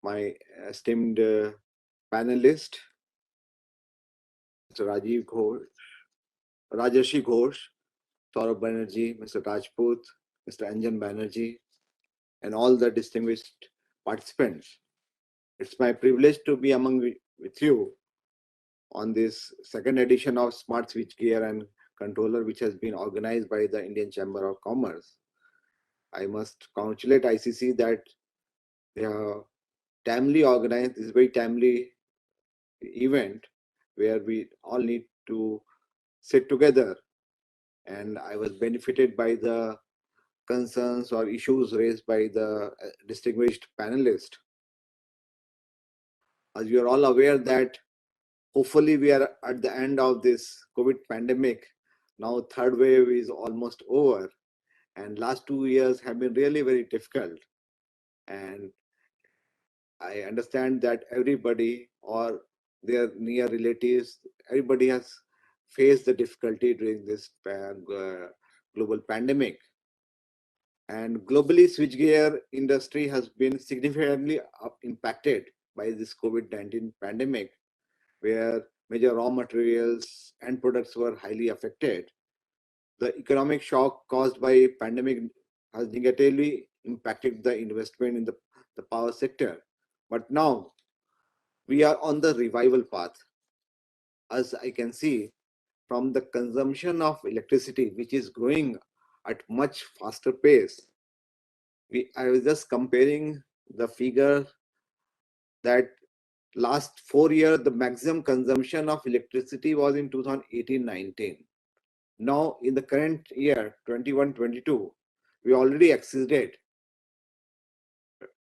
my esteemed panelist, Mr. Rajarshi Ghosh, Saurabh Banerjee, Mr. Rajput, Mr. Anjan Banerjee, and all the distinguished participants. It's my privilege to be among with you on this second edition of Smart Switchgear and Controller, which has been organized by the Indian Chamber of Commerce. I must congratulate ICC that they have timely organized this very timely event where we all need to sit together, and I was benefited by the concerns or issues raised by the distinguished panelists. As you are all aware that hopefully we are at the end of this COVID pandemic. Now third wave is almost over, and last 2 years have been really very difficult. And I understand that everybody or their near relatives, everybody has faced the difficulty during this global pandemic. And globally, switchgear industry has been significantly impacted by this COVID-19 pandemic, where major raw materials and products were highly affected. The economic shock caused by pandemic has negatively impacted the investment in the power sector. But now we are on the revival path. As I can see from the consumption of electricity, which is growing at much faster pace. I was just comparing the figure that last 4 years, the maximum consumption of electricity was in 2018-19. Now, in the current year, 21-22, we already exceeded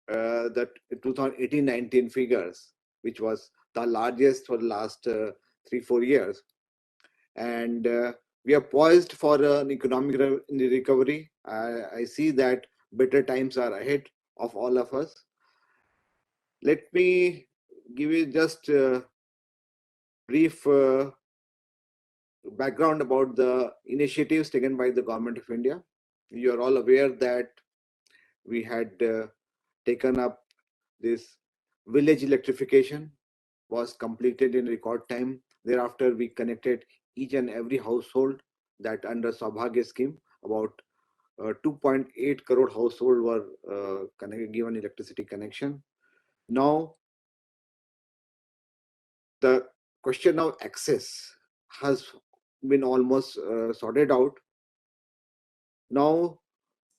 the 2018-19 figures, which was the largest for the last 3-4 years. And we are poised for an economic recovery. I see that better times are ahead of all of us. Let me give you just a brief background about the initiatives taken by the Government of India. You are all aware that we had taken up this village electrification, was completed in record time. Thereafter, we connected each and every household that under Saubhagya scheme. About 2.8 crore households were given electricity connection. Now, the question of access has been almost sorted out. Now,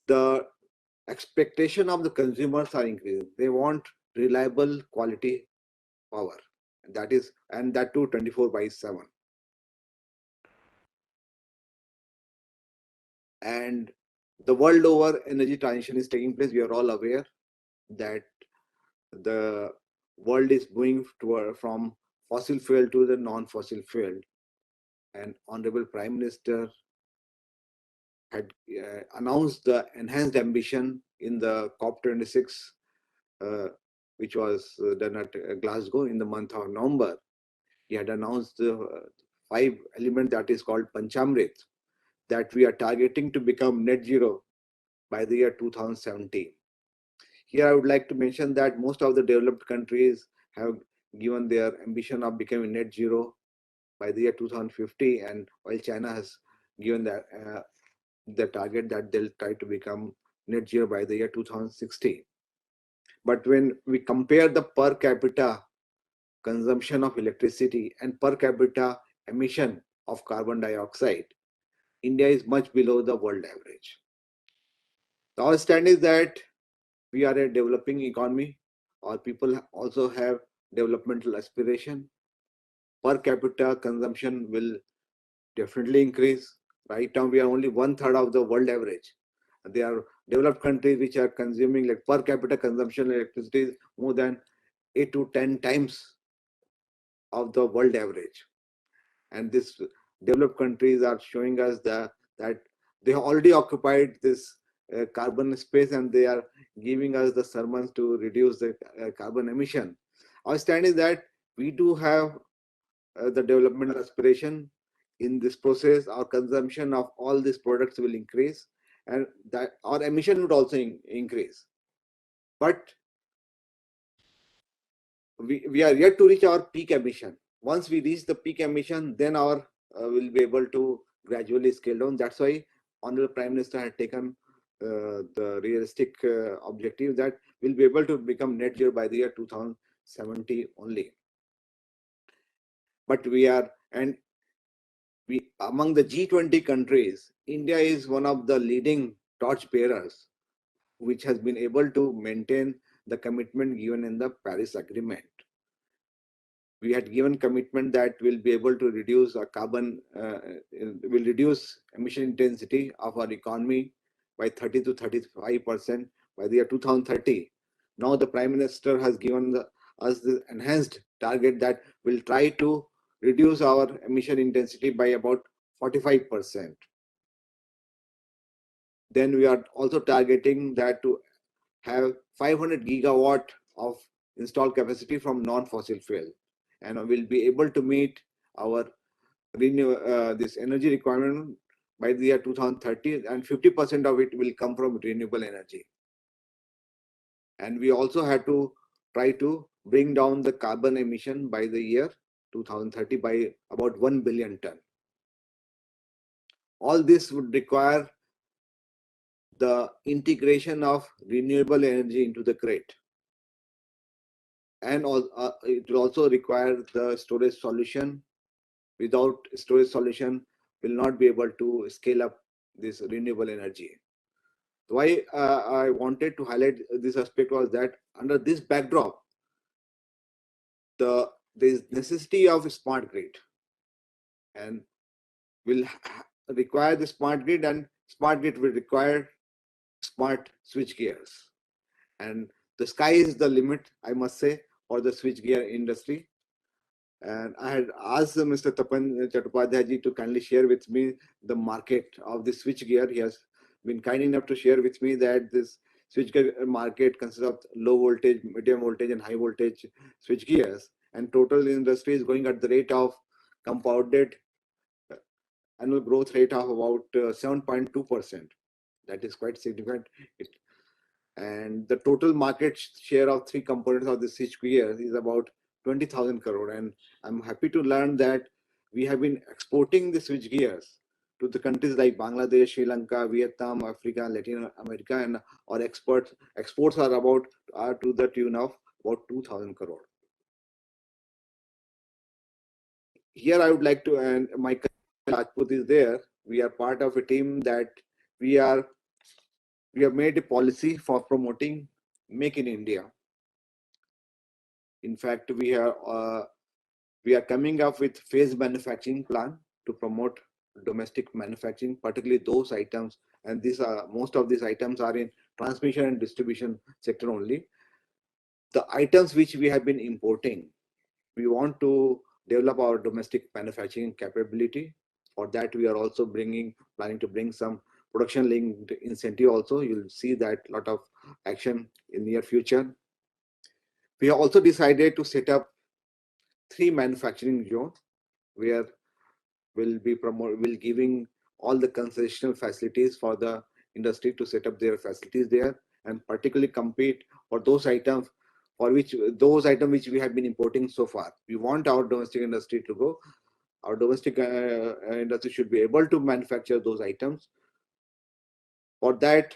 the expectation of the consumers are increasing. They want reliable quality power. And that too 24/7. And the world over energy transition is taking place. We are all aware that the world is moving from fossil fuel to the non-fossil fuel. And Honorable Prime Minister had announced the enhanced ambition in the COP26, which was done at Glasgow in the month of November. He had announced the 5 element that is called Panchamrit, that we are targeting to become net zero by the year 2017. Here I would like to mention that most of the developed countries have given their ambition of becoming net zero by the year 2050, and while China has given the target that they'll try to become net zero by the year 2060. But when we compare the per capita consumption of electricity and per capita emission of carbon dioxide, India is much below the world average. Our stand is that we are a developing economy. Our people also have developmental aspiration. Per capita consumption will definitely increase. Right now, we are only 1/3 of the world average. There are developed countries which are consuming like per capita consumption electricity is more than 8 to 10 times of the world average. And these developed countries are showing us that they have already occupied this carbon space, and they are giving us the sermons to reduce the carbon emission. Our stand is that we do have the development aspiration. In this process, our consumption of all these products will increase, and that our emission would also increase. But we are yet to reach our peak emission. Once we reach the peak emission, then our will be able to gradually scale down. That's why Honorable Prime Minister had taken the realistic objective that we'll be able to become net zero by the year 2070 only. But we are, and we among the G20 countries, India is one of the leading torch bearers, which has been able to maintain the commitment given in the Paris Agreement. We had given commitment that we'll be able to reduce our carbon, will reduce emission intensity of our economy by 30 to 35% by the year 2030. Now the Prime Minister has given us the enhanced target that will try to reduce our emission intensity by about 45%. Then we are also targeting that to have 500 gigawatt of installed capacity from non-fossil fuel, and we'll be able to meet our this energy requirement by the year 2030, and 50% of it will come from renewable energy. And we also had to try to bring down the carbon emission by the year 2030 by about 1 billion ton. All this would require the integration of renewable energy into the grid, and it will also require the storage solution. Without storage solution, will not be able to scale up this renewable energy. Why I wanted to highlight this aspect was that under this backdrop, there is necessity of a smart grid, and will require the smart grid, and smart grid will require smart switch gears. And the sky is the limit, I must say, for the switchgear industry. And I had asked Mr. Tapan Chattopadhyay to kindly share with me the market of the switchgear. He has been kind enough to share with me that this switchgear market consists of low voltage, medium voltage, and high voltage switchgears. And total industry is going at the rate of compounded annual growth rate of about 7.2%. That is quite significant. And the total market share of three components of the switchgear is about 20,000 crore. And I'm happy to learn that we have been exporting the switchgears to the countries like Bangladesh, Sri Lanka, Vietnam, Africa, Latin America, and our exports are to the tune of about 2,000 crore. Here I would like to, and my colleague Rajput is there. We are part of a team that we have made a policy for promoting Make in India. In fact, we are coming up with phased manufacturing plan to promote domestic manufacturing, particularly those items. And these are, most of these items are in transmission and distribution sector only. The items which we have been importing, we want to develop our domestic manufacturing capability. For that, we are also planning to bring some production linked incentive also. You'll see that lot of action in near future. We have also decided to set up 3 manufacturing zones where we'll giving all the concessional facilities for the industry to set up their facilities there, and particularly compete for those items which we have been importing so far. We want our domestic industry to go. Our domestic industry should be able to manufacture those items. For that,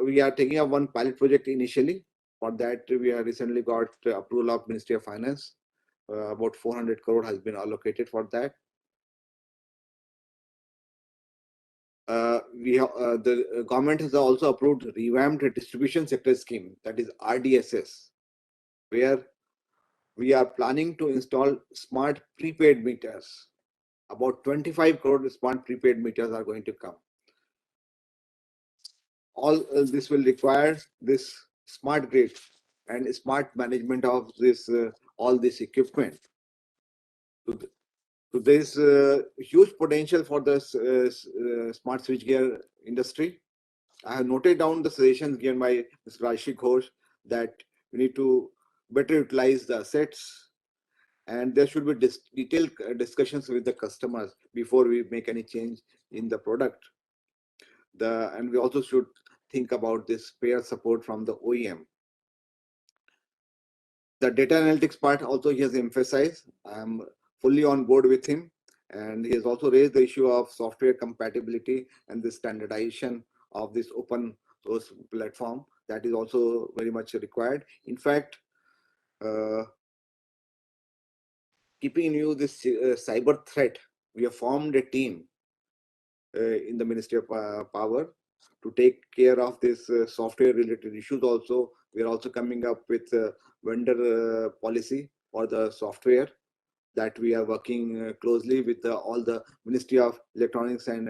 we are taking up one pilot project initially. For that, we have recently got approval of Ministry of Finance. About 400 crore has been allocated for that. The government has also approved revamped distribution sector scheme, that is RDSS, where we are planning to install smart prepaid meters. About 25 crore smart prepaid meters are going to come. All this will require this smart grid and smart management of this all this equipment. So there is huge potential for the smart switchgear industry. I have noted down the suggestions given by Mr. Rashi Ghosh that we need to better utilize the assets, and there should be detailed discussions with the customers before we make any change in the product. And we also should think about this pair support from the OEM. The data analytics part also he has emphasized. I'm fully on board with him. And he has also raised the issue of software compatibility and the standardization of this open source platform. That is also very much required. In fact, uh, keeping in view this cyber threat, we have formed a team in the Ministry of Power to take care of this software related issues. Also, we are also coming up with a vendor policy for the software that we are working closely with all the Ministry of Electronics and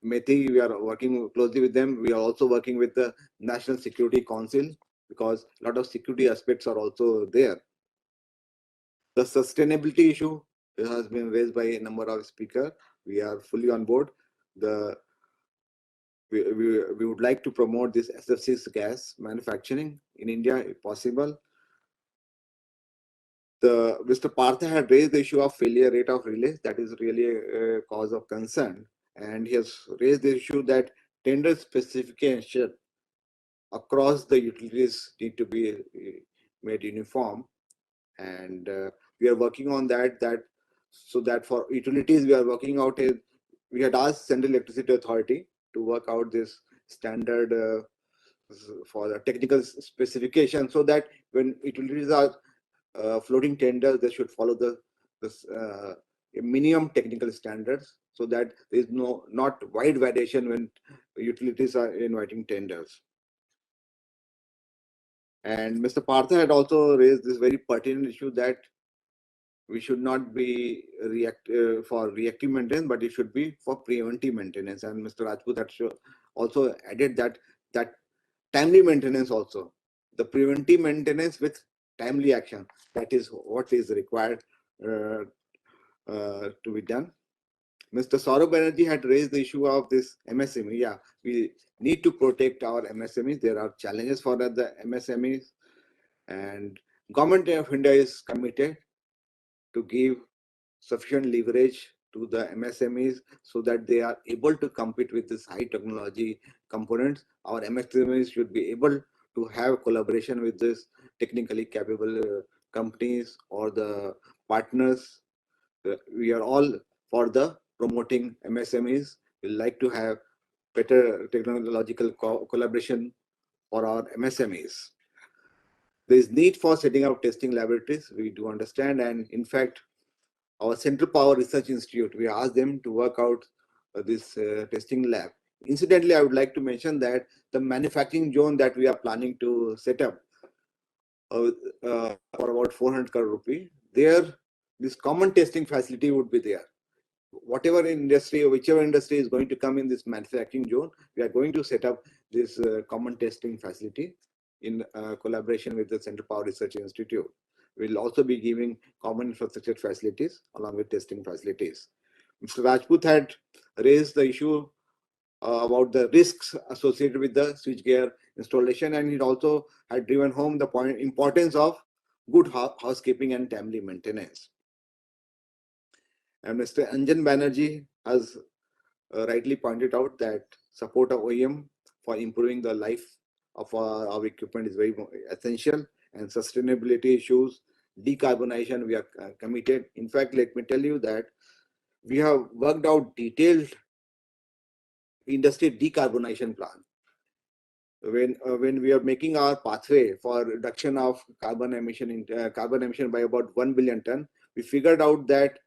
METI. We are working closely with them. We are also working with the National Security Council because a lot of security aspects are also there. The sustainability issue has been raised by a number of speakers. We are fully on board. We would like to promote this SF6 gas manufacturing in India if possible. Mr. Partha had raised the issue of failure rate of relays. That is really a cause of concern. And he has raised the issue that tender specification across the utilities need to be made uniform. And we are working on that, so that for utilities, we are working out we had asked Central Electricity Authority to work out this standard for the technical specification, so that when utilities are floating tenders, they should follow the minimum technical standards, so that there is not wide variation when utilities are inviting tenders. And Mr. Partha had also raised this very pertinent issue that we should not be for reactive maintenance, but it should be for preventive maintenance. And Mr. Rajput had also added that timely maintenance also, the preventive maintenance with timely action, that is what is required to be done. Mr. Saurabh Banerjee had raised the issue of this MSME. Yeah, we need to protect our MSMEs. There are challenges for the MSMEs, and Government of India is committed to give sufficient leverage to the MSMEs so that they are able to compete with this high technology components. Our MSMEs should be able to have collaboration with this technically capable companies or the partners. We are all for the promoting MSMEs. We like to have better technological collaboration for our MSMEs. There is need for setting up testing laboratories. We do understand, and in fact, our Central Power Research Institute, we asked them to work out this testing lab. Incidentally, I would like to mention that the manufacturing zone that we are planning to set up for about 400 crore rupee, there this common testing facility would be there. Whatever industry or whichever industry is going to come in this manufacturing zone, we are going to set up this common testing facility in collaboration with the Central Power Research Institute. We'll also be giving common infrastructure facilities along with testing facilities. Mr. Rajput had raised the issue about the risks associated with the switchgear installation, and he also had driven home the importance of good housekeeping and timely maintenance. And Mr. Anjan Banerjee has rightly pointed out that support of OEM for improving the life of our equipment is very essential, and sustainability issues, decarbonization, we are committed. In fact, let me tell you that we have worked out detailed industry decarbonization plan. When we are making our pathway for reduction of carbon emission by about 1 billion ton, we figured out that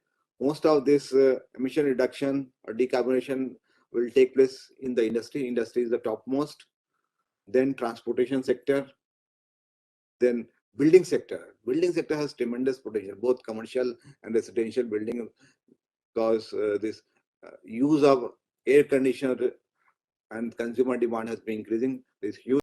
most of this emission reduction or decarbonization will take place in the industry. Industry is the topmost, then transportation sector, then building sector. Building sector has tremendous potential, both commercial and residential building, because this use of air conditioner and consumer demand has been increasing. This huge